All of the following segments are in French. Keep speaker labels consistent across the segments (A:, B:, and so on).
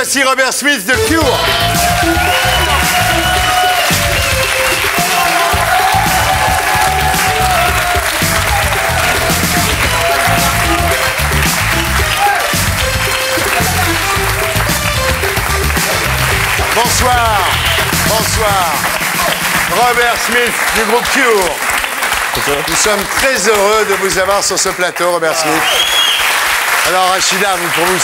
A: voici Robert Smith de Cure. Bonsoir. Bonsoir. Robert Smith du groupe Cure. Nous sommes très heureux de vous avoir sur ce plateau, Robert Smith. Alors, Rachida, pour vous,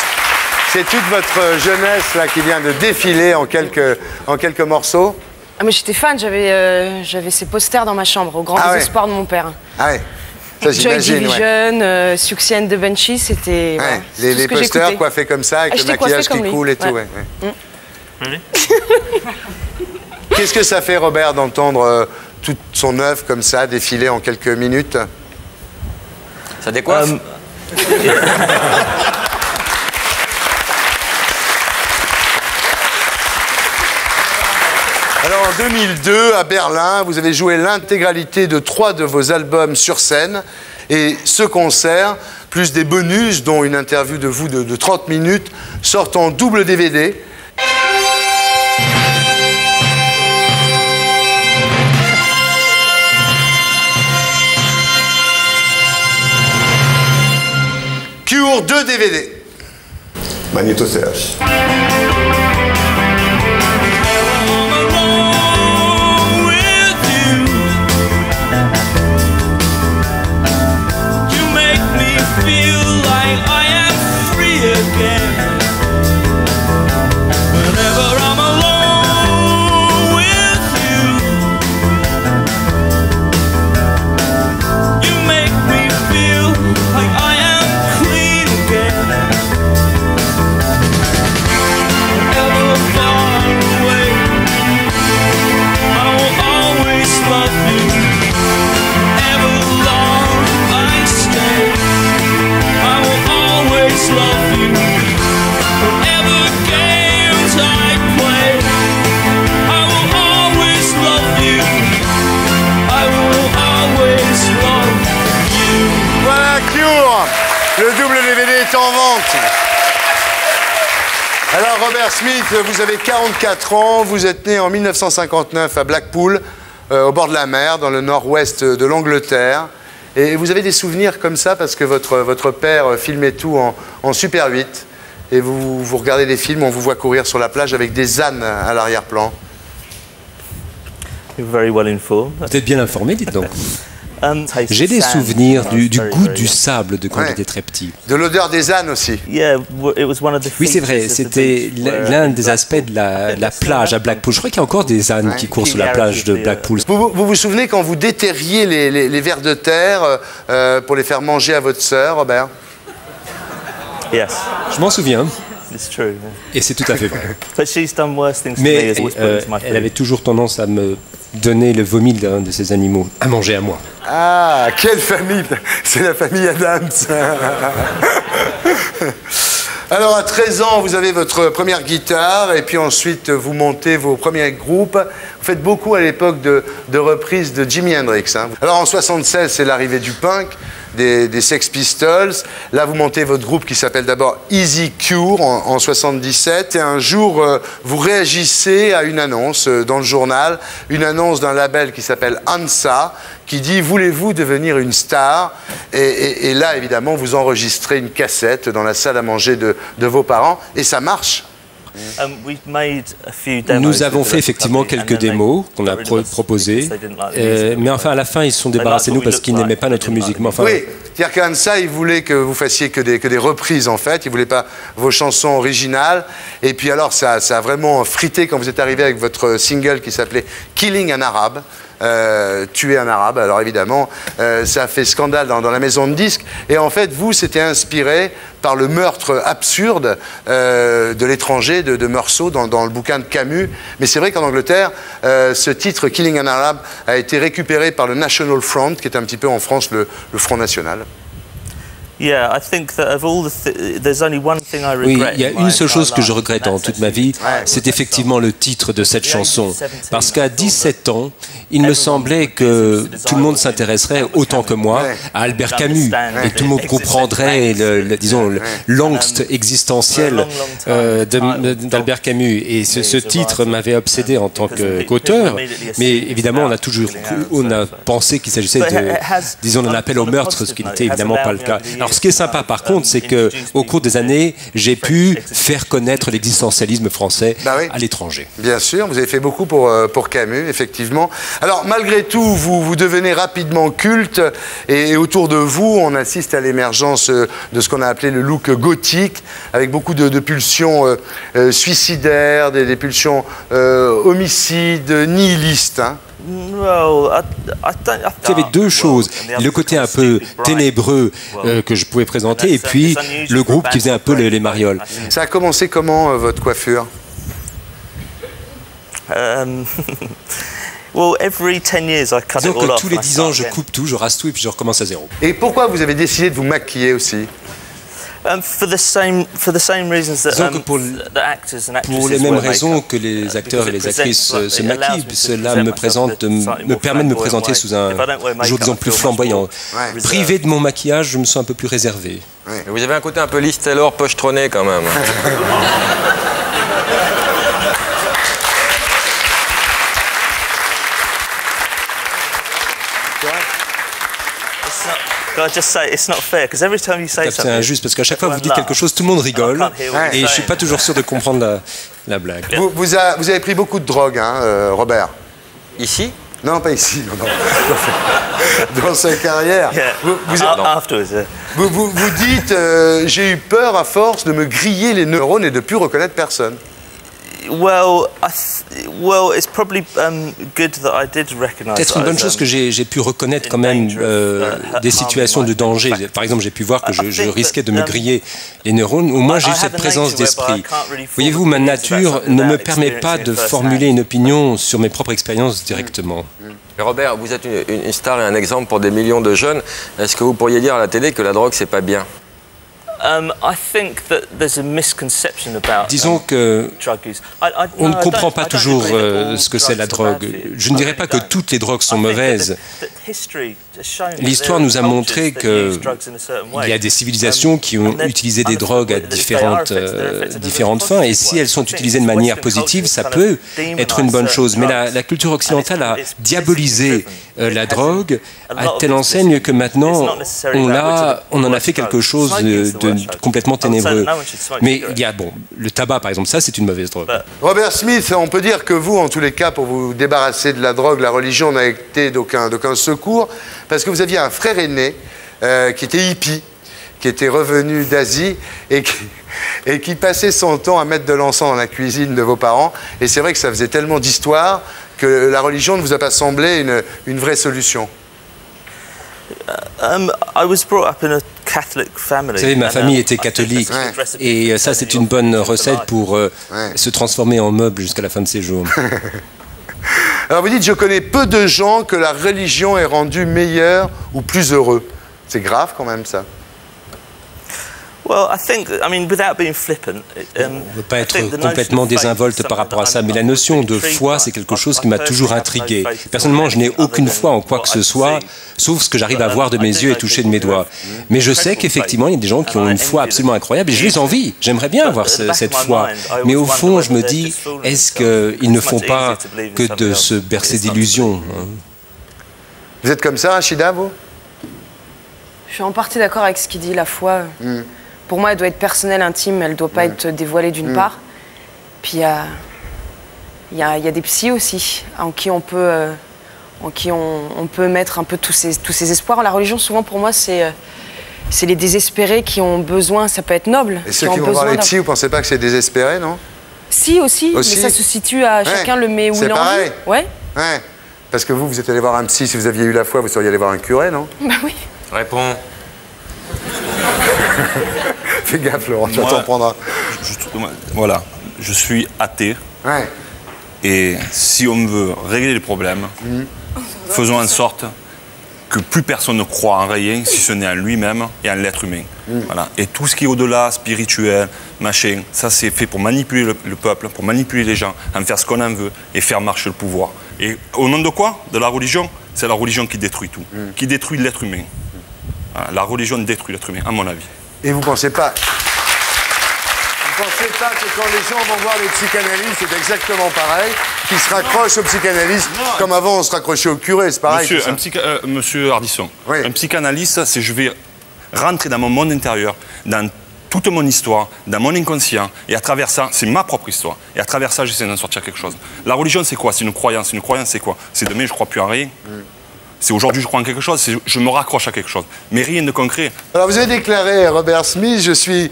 A: c'est toute votre jeunesse là, qui vient de défiler en quelques morceaux.
B: Ah, mais j'étais fan, j'avais ces posters dans ma chambre, au grand désespoir de mon père.
A: Ah ouais, ça
B: Joy
A: j'imagine.
B: Division, Succès and the Banshees, c'était...
A: Ouais.
B: Voilà,
A: Les posters coiffés comme ça, avec le maquillage qui coule et tout. Ouais. Qu'est-ce que ça fait, Robert, d'entendre toute son œuvre comme ça défiler en quelques minutes?
C: Ça décoiffe.
A: Alors en 2002, à Berlin, vous avez joué l'intégralité de 3 de vos albums sur scène. Et ce concert, plus des bonus, dont une interview de vous de 30 minutes, sortent en double DVD. Cure 2 DVD.
D: Magnéto CH.
A: Le double DVD est en vente. Alors Robert Smith, vous avez 44 ans, vous êtes né en 1959 à Blackpool, au bord de la mer, dans le nord-ouest de l'Angleterre. Et vous avez des souvenirs comme ça parce que votre père filmait tout en Super 8. Et vous regardez des films, on vous voit courir sur la plage avec des ânes à l'arrière-plan.
E: Vous êtes bien informé, dites donc.
F: J'ai des souvenirs du goût du sable de quand j'étais très petit.
A: De l'odeur des ânes aussi.
F: Oui, c'est vrai, c'était l'un des aspects de la plage à Blackpool. Je crois qu'il y a encore des ânes qui courent sur la plage de Blackpool.
A: Vous vous souvenez quand vous déterriez les vers de terre pour les faire manger à votre sœur, Robert?
F: Je m'en souviens. Et c'est tout à fait vrai. Mais elle avait toujours tendance à me donner le vomi d'un de ces animaux à manger à moi.
A: Ah, quelle famille! C'est la famille Adams. Alors, à 13 ans, vous avez votre première guitare, et puis ensuite, vous montez vos premiers groupes. Vous faites beaucoup à l'époque de reprises de Jimi Hendrix. Hein. Alors, en 76, c'est l'arrivée du punk, des Sex Pistols. Là, vous montez votre groupe qui s'appelle d'abord Easy Cure en 77. Et un jour, vous réagissez à une annonce dans le journal, une annonce d'un label qui s'appelle ANSA, qui dit « Voulez-vous devenir une star ?» Et là, évidemment, vous enregistrez une cassette dans la salle à manger de vos parents, et ça marche.
F: Nous avons fait effectivement quelques démos qu'on a proposées, mais enfin à la fin ils se sont débarrassés de nous parce qu'ils n'aimaient pas notre musique. Mais enfin,
A: oui, c'est-à-dire qu'Ansa, il voulait que vous fassiez que des reprises en fait, il voulait pas vos chansons originales. Et puis alors ça a vraiment frité quand vous êtes arrivé avec votre single qui s'appelait Killing an Arab. Tuer un arabe, alors évidemment ça a fait scandale dans la maison de disques, et en fait vous c'était inspiré par le meurtre absurde de l'étranger de Meursault dans le bouquin de Camus, mais c'est vrai qu'en Angleterre ce titre Killing an Arab a été récupéré par le National Front, qui est un petit peu en France le Front National.
F: Oui, il y a une seule chose que je regrette dans toute ma vie, c'est effectivement le titre de cette chanson. Parce qu'à 17 ans, il me semblait que tout le monde s'intéresserait autant que moi à Albert Camus. Et tout le monde comprendrait, disons, l'angst existentiel d'Albert Camus. Et ce titre m'avait obsédé en tant qu'auteur. Mais évidemment, on a pensé qu'il s'agissait disons, d'un appel au meurtre, ce qui n'était évidemment pas le cas. Alors, ce qui est sympa, par contre, c'est qu'au cours des années, j'ai pu faire connaître l'existentialisme français à l'étranger.
A: Bien sûr, vous avez fait beaucoup pour Camus, effectivement. Alors, malgré tout, vous devenez rapidement culte et autour de vous, on assiste à l'émergence de ce qu'on a appelé le look gothique, avec beaucoup de pulsions suicidaires, des pulsions homicides, nihilistes. Hein.
F: Il y avait deux choses, le côté un peu ténébreux que je pouvais présenter et puis le groupe qui faisait un peu les marioles.
A: Ça a commencé comment, votre coiffure?
F: Disons que tous les 10 ans, je coupe tout, je rase tout et puis je recommence à zéro.
A: Et pourquoi vous avez décidé de vous maquiller aussi?
F: Disons que pour les mêmes raisons que les acteurs et les actrices se maquillent, cela me permet de me présenter sous un jour, disons, plus flamboyant. Privé de mon maquillage, je me sens un peu plus réservé.
C: Vous avez un côté un peu Liz Taylor pochetronné quand même.
F: C'est injuste parce qu'à chaque fois que vous dites quelque chose, tout le monde rigole et je ne suis pas toujours sûr de comprendre la blague.
A: Vous avez pris beaucoup de drogue, hein, Robert?
C: Ici?
A: Non, pas ici. Non. Dans sa carrière. Vous dites, j'ai eu peur à force de me griller les neurones et de ne plus reconnaître personne.
F: Peut-être une bonne chose que j'ai pu reconnaître quand même des situations de danger. Par exemple, j'ai pu voir que je risquais de me griller les neurones. Au moins, j'ai eu cette présence d'esprit. Voyez-vous, ma nature ne me permet pas de formuler une opinion sur mes propres expériences directement.
C: Robert, vous êtes une star et un exemple pour des millions de jeunes. Est-ce que vous pourriez dire à la télé que la drogue, c'est pas bien?
F: Disons que on ne comprend pas toujours ce que c'est la drogue. Je ne dirais pas que toutes les drogues sont mauvaises. L'histoire nous a montré qu'il y a des civilisations qui ont utilisé des drogues à différentes fins, et si elles sont utilisées de manière positive, ça peut être une bonne chose. Mais la culture occidentale a diabolisé la drogue à telle enseigne que maintenant, on en a fait quelque chose de complètement ténébreux. Mais il y a, le tabac, par exemple, ça, c'est une mauvaise drogue.
A: Robert Smith, on peut dire que vous, en tous les cas, pour vous débarrasser de la drogue, la religion n'a été d'aucun secours, parce que vous aviez un frère aîné qui était hippie, qui était revenu d'Asie et qui passait son temps à mettre de l'encens dans la cuisine de vos parents. Et c'est vrai que ça faisait tellement d'histoire que la religion ne vous a pas semblé une vraie solution.
F: Vous savez, ma famille était catholique et ça, c'est une bonne recette pour se transformer en meuble jusqu'à la fin de ses jours.
A: Alors vous dites, je connais peu de gens que la religion ait rendu meilleurs ou plus heureux. C'est grave quand même, ça.
F: On ne veut pas être complètement désinvolte par rapport à ça, mais la notion de foi, c'est quelque chose qui m'a toujours intrigué. Personnellement, je n'ai aucune foi en quoi que ce soit, sauf ce que j'arrive à voir de mes yeux et toucher de mes doigts. Mais je sais qu'effectivement, il y a des gens qui ont une foi absolument incroyable et je les envie. J'aimerais bien avoir cette foi. Mais au fond, je me dis, est-ce qu'ils ne font pas que de se bercer d'illusions?
A: Vous êtes comme ça, Rachida, vous?
B: Je suis en partie d'accord avec ce qu'il dit, la foi. Pour moi, elle doit être personnelle, intime, elle ne doit pas être dévoilée d'une part. Puis il y a des psys aussi, en qui on peut mettre un peu tous ces espoirs. La religion, souvent, pour moi, c'est les désespérés qui ont besoin, ça peut être noble.
A: Et ceux qui vont voir les psys, vous ne pensez pas que c'est désespéré, non?
B: Si, aussi, mais ça se situe à chacun le met où il en veut. Ouais.
A: Parce que vous êtes allé voir un psy, si vous aviez eu la foi, vous seriez allé voir un curé, non?
B: Bah oui.
C: Réponds.
A: Fais gaffe, Laurent, tu vas t'en prendre.
G: Voilà, je suis athée. Et si on veut régler les problèmes, faisons en sorte que plus personne ne croit en rien si ce n'est en lui-même et en l'être humain. Voilà. Et tout ce qui est au-delà, spirituel, machin, ça c'est fait pour manipuler le peuple, pour manipuler les gens, en faire ce qu'on en veut et faire marcher le pouvoir. Et au nom de quoi? De la religion? C'est la religion qui détruit tout, qui détruit l'être humain. Voilà. La religion détruit l'être humain, à mon avis.
A: Et vous pensez pas que quand les gens vont voir les psychanalystes, c'est exactement pareil, qu'ils se raccrochent aux psychanalystes comme avant on se raccrochait au curé, c'est pareil?
G: Monsieur Ardisson,
A: oui.
G: Un psychanalyste, c'est je vais rentrer dans mon monde intérieur, dans toute mon histoire, dans mon inconscient, et à travers ça, c'est ma propre histoire, et à travers ça, j'essaie d'en sortir quelque chose. La religion, c'est quoi? C'est une croyance. Une croyance, c'est quoi? C'est demain, je crois plus en rien. C'est aujourd'hui, je crois en quelque chose, je me raccroche à quelque chose. Mais rien de concret. Alors,
A: vous avez déclaré, Robert Smith, je suis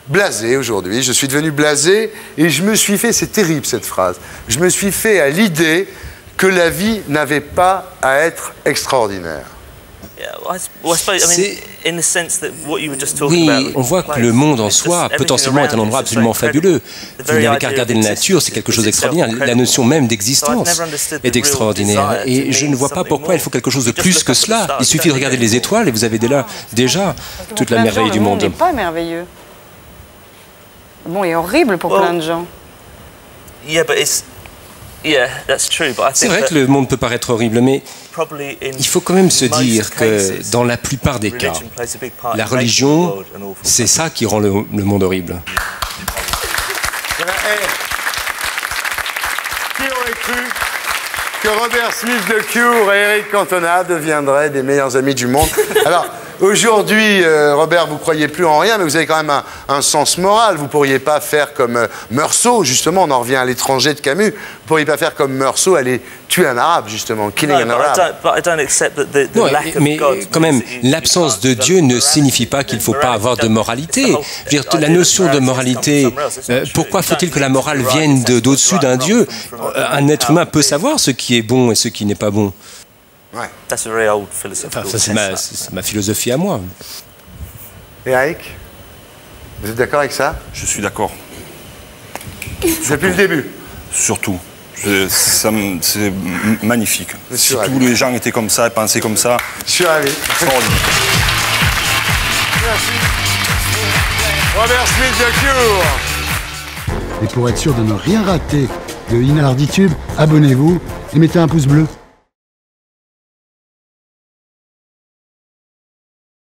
A: blasé aujourd'hui, je suis devenu blasé, et je me suis fait, c'est terrible cette phrase, je me suis fait à l'idée que la vie n'avait pas à être extraordinaire.
F: Oui, on voit que le monde en soi, potentiellement, est un endroit absolument fabuleux. Vous n'avez qu'à regarder la nature, c'est quelque chose d'extraordinaire. La notion même d'existence est extraordinaire. Et je ne vois pas pourquoi il faut quelque chose de plus que cela. Il suffit de regarder les étoiles et vous avez déjà toute la merveille du monde.
B: Le monde n'est pas merveilleux. Bon, et horrible pour plein de gens.
F: C'est vrai que le monde peut paraître horrible, mais il faut quand même se dire que dans la plupart des cas, la religion, c'est ça qui rend le monde horrible.
A: Qui aurait cru que Robert Smith de Cure et Eric Cantona deviendraient des meilleurs amis du monde? Alors, aujourd'hui, Robert, vous ne croyez plus en rien, mais vous avez quand même un sens moral. Vous ne pourriez pas faire comme Meursault, justement, on en revient à l'étranger de Camus. Vous ne pourriez pas faire comme Meursault, aller tuer un arabe, justement, killing an arabe.
F: Non, mais quand même, l'absence de Dieu ne signifie pas qu'il ne faut pas avoir de moralité. Je veux dire, la notion de moralité, pourquoi faut-il que la morale vienne d'au-dessus d'un Dieu? Un être humain peut savoir ce qui est bon et ce qui n'est pas bon.
A: Ouais.
F: Enfin, c'est ma philosophie à moi.
A: Eric, vous êtes d'accord avec ça?
G: Je suis d'accord.
A: Depuis le début?
G: Surtout. C'est magnifique. Si tous les gens étaient comme ça et pensaient comme ça...
A: Je suis ravi. Merci. Robert Smith de Cure.
H: Et pour être sûr de ne rien rater de Inarditube, abonnez-vous et mettez un pouce bleu.